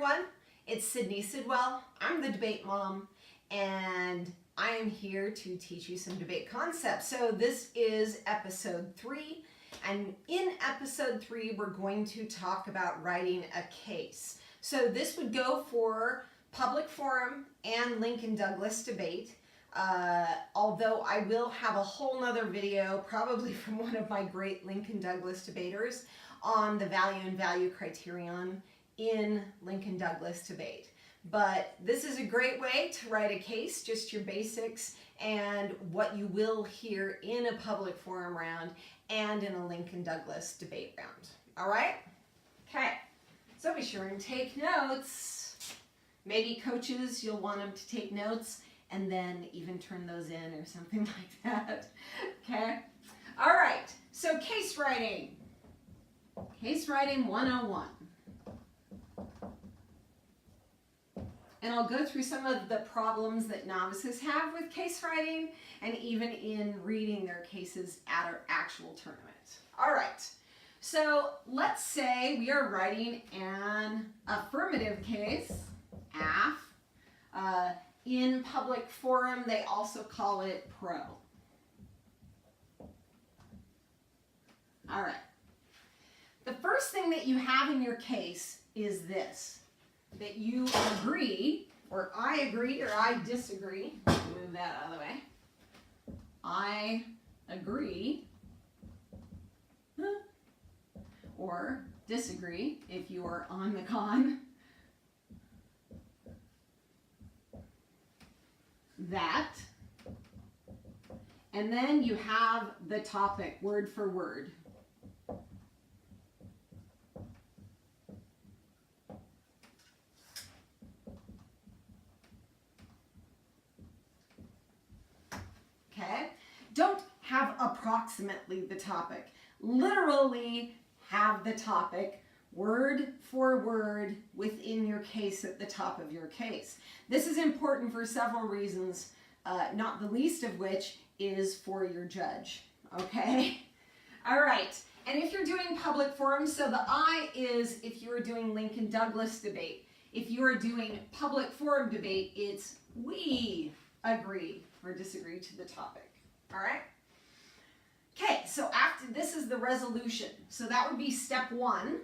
everyone, it's Sydney Sidwell. I'm the debate mom, and I am here to teach you some debate concepts. So this is episode 3, and in episode 3 we're going to talk about writing a case. So this would go for public forum and Lincoln Douglas debate, although I will have a whole nother video, probably from one of my great Lincoln Douglas debaters, on the value and value criterion in Lincoln Douglas debate. But this is a great way to write a case, just your basics and what you will hear in a public forum round and in a Lincoln Douglas debate round. All right? Okay, so be sure and take notes. Maybe coaches, you'll want them to take notes and then even turn those in or something like that. Okay? All right, so case writing. Case writing 101. And I'll go through some of the problems that novices have with case writing and even in reading their cases at our actual tournament. All right, so let's say we are writing an affirmative case, AF. In public forum, they also call it pro. All right. The first thing that you have in your case is this, that you agree, or I agree, or I disagree. Move that out of the way. I agree, or disagree if you are on the con, that, and then you have the topic word for word. Okay? Don't have approximately the topic. Literally have the topic word for word within your case at the top of your case. This is important for several reasons, not the least of which is for your judge. Okay? All right. And if you're doing public forums, so the I is if you are doing Lincoln Douglas debate. If you are doing public forum debate, it's we agree or disagree to the topic. All right? Okay, so after this is the resolution. So that would be step 1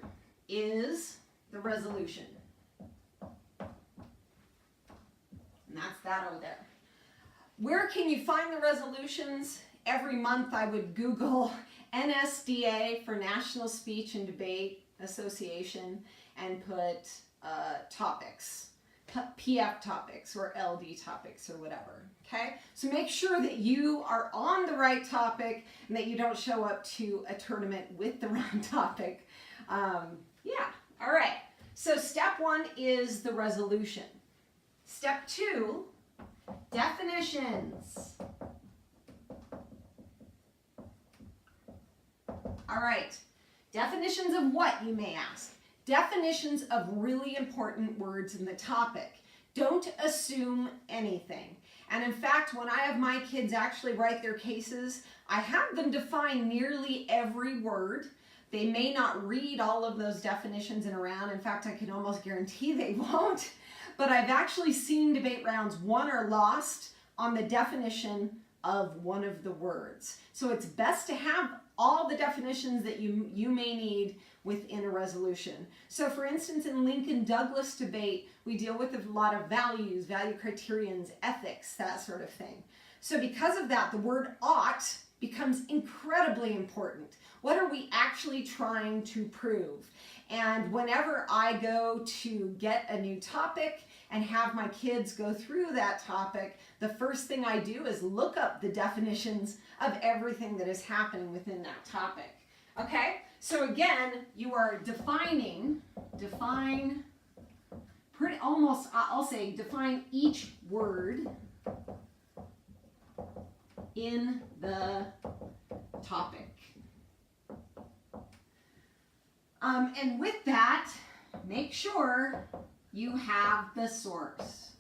is the resolution. And that's that over there. Where can you find the resolutions? Every month I would Google NSDA for National Speech and Debate Association and put topics. PF topics or LD topics or whatever, okay? So make sure that you are on the right topic and that you don't show up to a tournament with the wrong topic. Yeah, all right. So step 1 is the resolution. Step 2, definitions. All right, definitions of what, you may ask? Definitions of really important words in the topic. Don't assume anything. And in fact, when I have my kids actually write their cases, I have them define nearly every word. They may not read all of those definitions in a round. In fact, I can almost guarantee they won't. But I've actually seen debate rounds won or lost on the definition of one of the words. So it's best to have all the definitions that you may need within a resolution. So for instance, in Lincoln Douglas debate, we deal with a lot of values, value criterions, ethics, that sort of thing. So because of that, the word ought becomes incredibly important. What are we actually trying to prove? And whenever I go to get a new topic and have my kids go through that topic, the first thing I do is look up the definitions of everything that is happening within that topic. Okay? So again, you are define pretty almost, I'll say, define each word in the topic. And with that, make sure you have the source.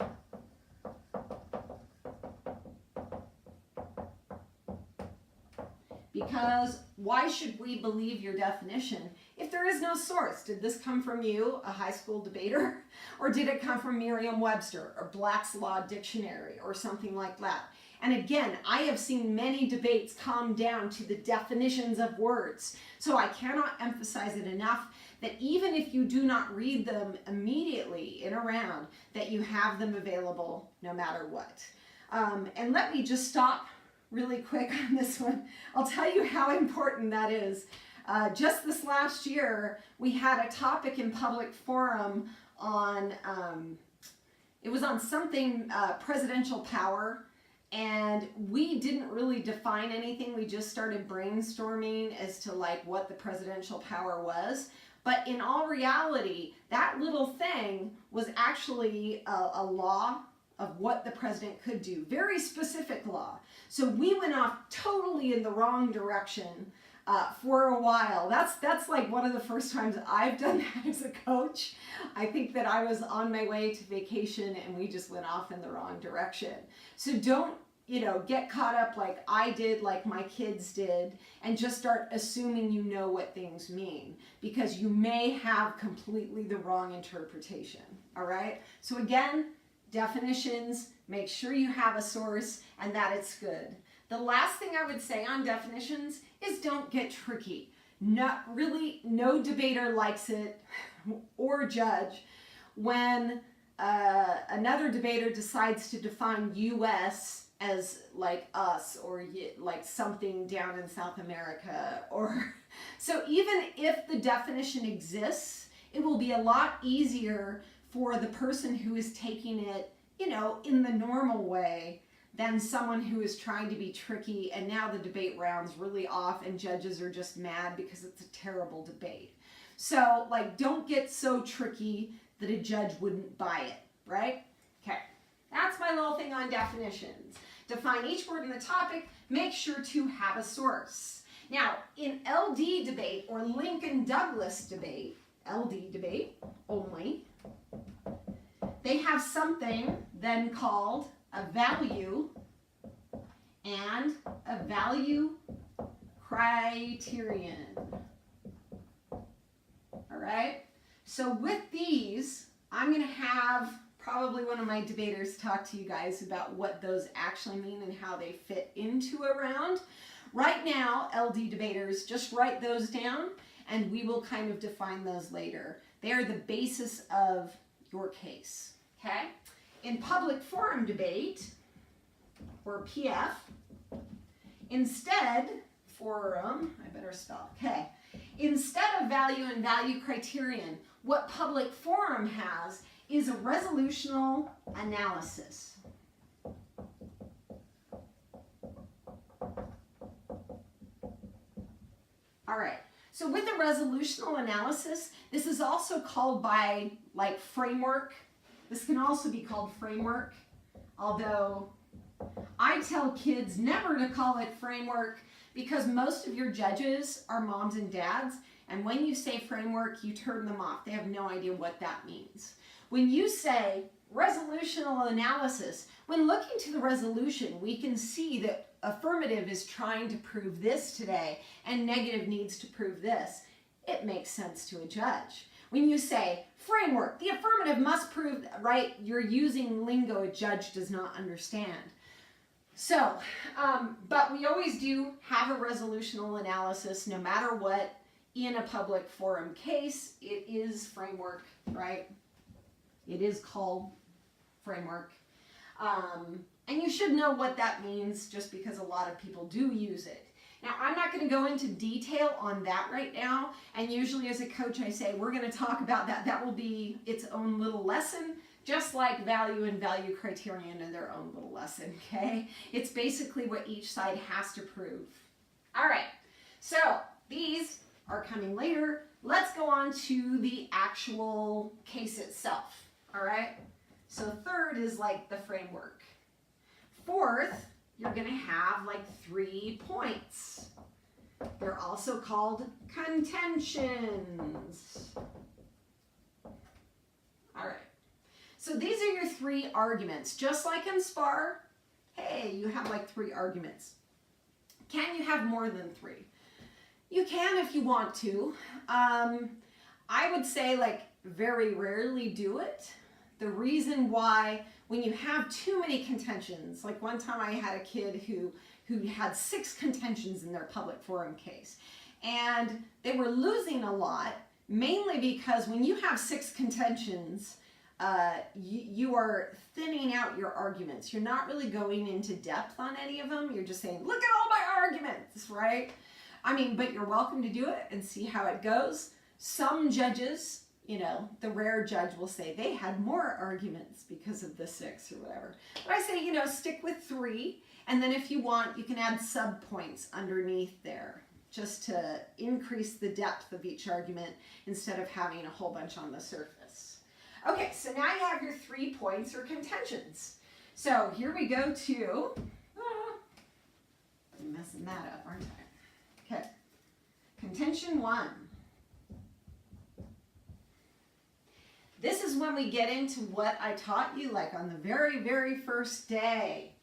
Because why should we believe your definition if there is no source, did this come from you, a high school debater, or did it come from Merriam-Webster or Black's Law Dictionary or something like that? And again, I have seen many debates come down to the definitions of words. So I cannot emphasize it enough that even if you do not read them immediately in a round, that you have them available no matter what. And let me just stop really quick on this one. I'll tell you how important that is. Just this last year, we had a topic in public forum on, it was on something, presidential power. And we didn't really define anything. We just started brainstorming as to like what the presidential power was. But in all reality, that little thing was actually a law of what the president could do. Very specific law. So we went off totally in the wrong direction for a while. That's like one of the first times I've done that as a coach. I think that I was on my way to vacation and we just went off in the wrong direction. So don't, get caught up like I did, like my kids did, and just start assuming you know what things mean, because you may have completely the wrong interpretation. All right? So again, definitions, make sure you have a source and that it's good. The last thing I would say on definitions is don't get tricky. Not really, no debater likes it or judge when another debater decides to define U.S. as like us or like something down in South America. Or so even if the definition exists, it will be a lot easier for the person who is taking it, in the normal way than someone who is trying to be tricky, and now the debate round's really off and judges are just mad because it's a terrible debate. So like, don't get so tricky that a judge wouldn't buy it, right? Okay, that's my little thing on definitions. Define each word in the topic, make sure to have a source. Now, in LD debate or Lincoln-Douglas debate, LD debate only, they have something then called a value and a value criterion. All right? So with these, I'm going to have probably one of my debaters talk to you guys about what those actually mean and how they fit into a round. Right now, LD debaters, just write those down and we will kind of define those later. They are the basis of your case, okay? In public forum debate, or PF, instead, forum, I better stop, okay. Instead of value and value criterion, what public forum has is a resolutional analysis. All right, so with a resolutional analysis, this is also called by like framework. This can also be called framework, although I tell kids never to call it framework because most of your judges are moms and dads, and when you say framework, you turn them off. They have no idea what that means. When you say resolutional analysis, when looking to the resolution, we can see that affirmative is trying to prove this today and negative needs to prove this. It makes sense to a judge. When you say framework, the affirmative must prove, right? You're using lingo a judge does not understand. So, but we always do have a resolutional analysis no matter what. In a public forum case, it is framework, right? It is called framework. And you should know what that means just because a lot of people do use it. Now, I'm not going to go into detail on that right now. And usually as a coach, I say, we're going to talk about that. That will be its own little lesson, just like value and value criterion in their own little lesson, okay? It's basically what each side has to prove. All right, so these are coming later. Let's go on to the actual case itself, all right? So third is like the framework. Fourth, you're going to have like 3 points. They're also called contentions. All right. So these are your 3 arguments. Just like in SPAR, hey, you have like 3 arguments. Can you have more than 3? You can if you want to. I would say like very rarely do it. The reason why, when you have too many contentions, like one time I had a kid who had 6 contentions in their public forum case, and they were losing a lot, mainly because when you have 6 contentions, you are thinning out your arguments. You're not really going into depth on any of them. You're just saying, look at all my arguments, right? I mean, but you're welcome to do it and see how it goes. Some judges, you know, the rare judge will say they had more arguments because of the 6 or whatever. But I say, you know, stick with 3. And then if you want, you can add sub-points underneath there just to increase the depth of each argument instead of having a whole bunch on the surface. Okay, so now you have your 3 points or contentions. So here we go to, I'm messing that up, aren't I? Okay, Contention 1. This is when we get into what I taught you like on the very, very first day,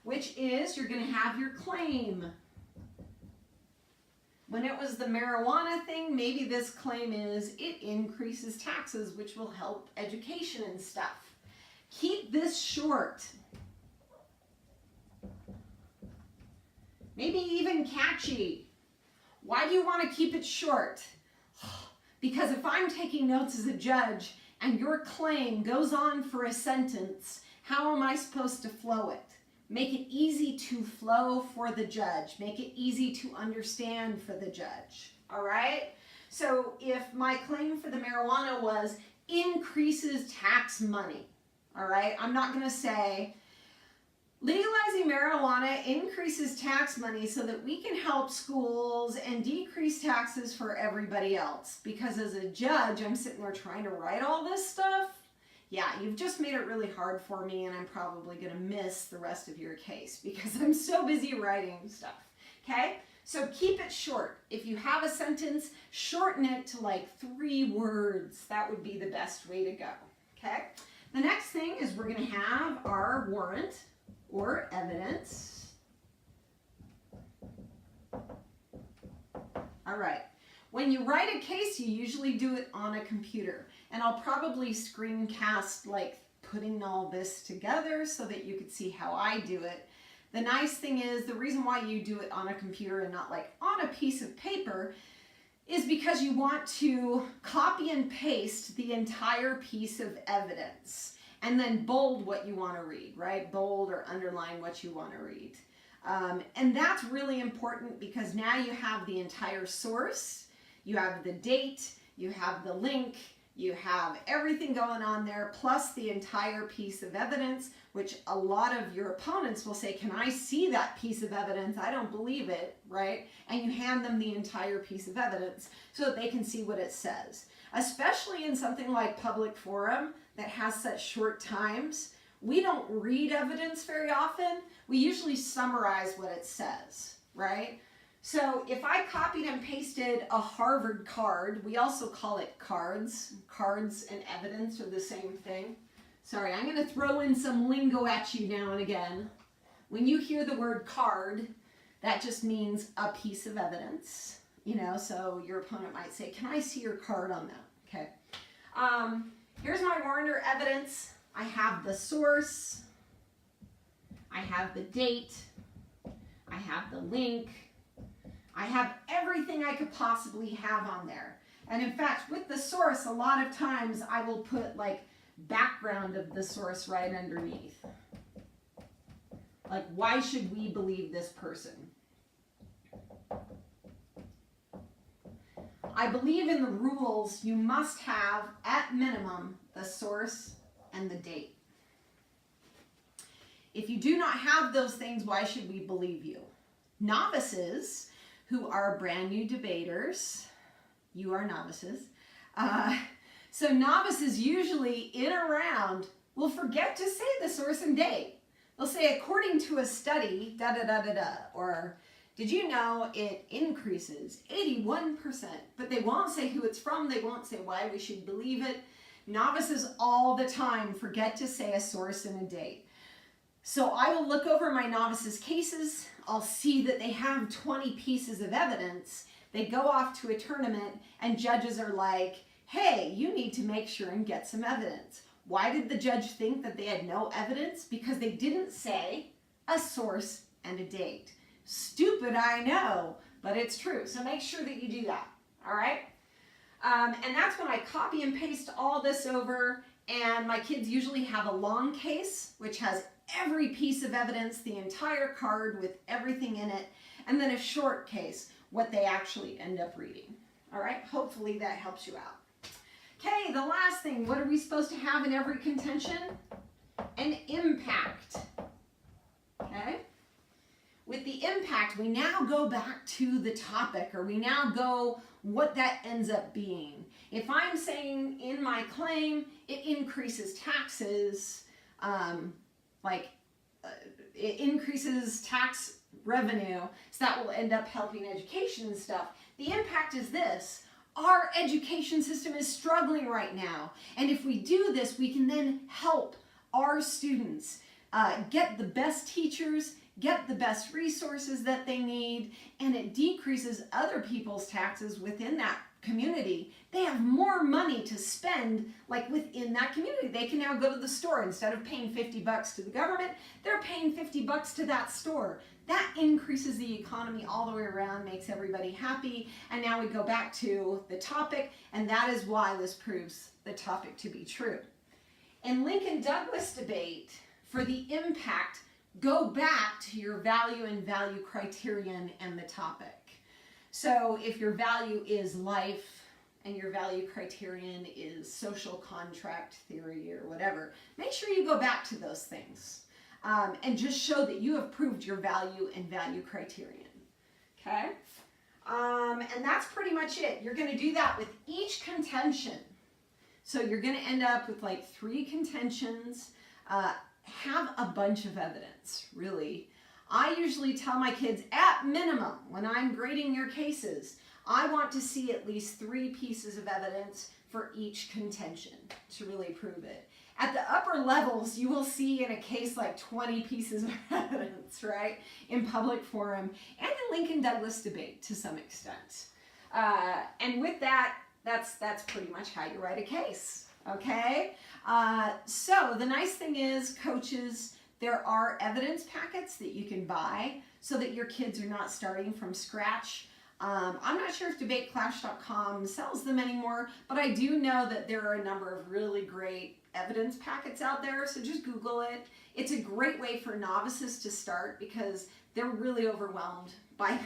which is you're going to have your claim. When it was the marijuana thing, maybe this claim is it increases taxes, which will help education and stuff. Keep this short. Maybe even catchy. Why do you want to keep it short? Because if I'm taking notes as a judge and your claim goes on for a sentence, how am I supposed to flow it? Make it easy to flow for the judge. Make it easy to understand for the judge, all right? So if my claim for the marijuana was increases tax money, all right? I'm not gonna say legalizing marijuana increases tax money so that we can help schools and decrease taxes for everybody else. Because as a judge, I'm sitting there trying to write all this stuff. Yeah, you've just made it really hard for me, and I'm probably going to miss the rest of your case because I'm so busy writing stuff, okay? So keep it short. If you have a sentence, shorten it to like 3 words. That would be the best way to go, okay? The next thing is we're going to have our warrant or evidence. All right. When you write a case, you usually do it on a computer. And I'll probably screencast like putting all this together so that you could see how I do it. The nice thing is the reason why you do it on a computer and not like on a piece of paper is because you want to copy and paste the entire piece of evidence and then bold what you want to read, right? Bold or underline what you want to read. And that's really important because now you have the entire source, you have the date, you have the link, you have everything going on there, plus the entire piece of evidence, which a lot of your opponents will say, can I see that piece of evidence? I don't believe it, right? And you hand them the entire piece of evidence so that they can see what it says. Especially in something like public forum that has such short times, we don't read evidence very often. We usually summarize what it says, right? So if I copied and pasted a Harvard card, we also call it cards. Cards and evidence are the same thing. Sorry, I'm going to throw in some lingo at you now and again. When you hear the word card, that just means a piece of evidence. You know, so your opponent might say, can I see your card on that? Okay. Here's my warrant or evidence. I have the source. I have the date. I have the link. I have everything I could possibly have on there. And in fact, with the source, a lot of times I will put like background of the source right underneath. Like, why should we believe this person? I believe in the rules. You must have, at minimum, the source and the date. If you do not have those things, why should we believe you? Novices who are brand new debaters, you are novices. So novices usually in a round will forget to say the source and date. They'll say, according to a study, da da da da da, or did you know it increases 81%? But they won't say who it's from. They won't say why we should believe it. Novices all the time forget to say a source and a date. So I will look over my novices' cases. I'll see that they have 20 pieces of evidence. They go off to a tournament and judges are like, hey, you need to make sure and get some evidence. Why did the judge think that they had no evidence? Because they didn't say a source and a date. Stupid, I know, but it's true. So make sure that you do that, all right? And that's when I copy and paste all this over, and my kids usually have a long case, which has every piece of evidence, the entire card with everything in it, and then a short case, what they actually end up reading. All right, hopefully that helps you out. Okay, the last thing, what are we supposed to have in every contention? An impact. Okay? With the impact, we now go back to the topic, or we now go what that ends up being. If I'm saying in my claim, it increases taxes, it increases tax revenue, so that will end up helping education and stuff. The impact is this: our education system is struggling right now, and if we do this, we can then help our students get the best teachers, get the best resources that they need, and it decreases other people's taxes within that community. They have more money to spend, like within that community. They can now go to the store. Instead of paying $50 to the government, they're paying $50 to that store. That increases the economy all the way around, makes everybody happy. And now we go back to the topic, and that is why this proves the topic to be true. In Lincoln-Douglas debate, for the impact, go back to your value and value criterion and the topic. So if your value is life and your value criterion is social contract theory or whatever, make sure you go back to those things and just show that you have proved your value and value criterion. Okay? And that's pretty much it. You're going to do that with each contention. So you're going to end up with like 3 contentions. Have a bunch of evidence, really. I usually tell my kids, at minimum, when I'm grading your cases, I want to see at least 3 pieces of evidence for each contention to really prove it. At the upper levels, you will see in a case like 20 pieces of evidence, right? In public forum and in Lincoln-Douglas debate to some extent. And with that, that's pretty much how you write a case, okay? So the nice thing is, coaches, there are evidence packets that you can buy so that your kids are not starting from scratch. I'm not sure if debateclash.com sells them anymore, but I do know that there are a number of really great evidence packets out there, so just Google it. It's a great way for novices to start because they're really overwhelmed by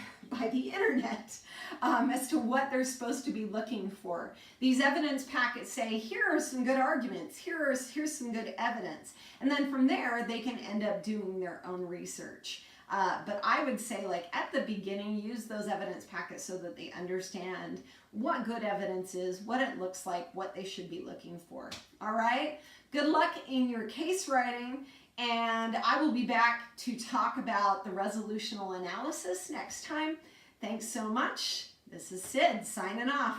the internet as to what they're supposed to be looking for. These evidence packets say, here are some good arguments, here's some good evidence. And then from there, they can end up doing their own research. But I would say, like, at the beginning, use those evidence packets so that they understand what good evidence is, what it looks like, what they should be looking for. All right? Good luck in your case writing, and I will be back to talk about the resolutional analysis next time. Thanks so much. This is Sid signing off.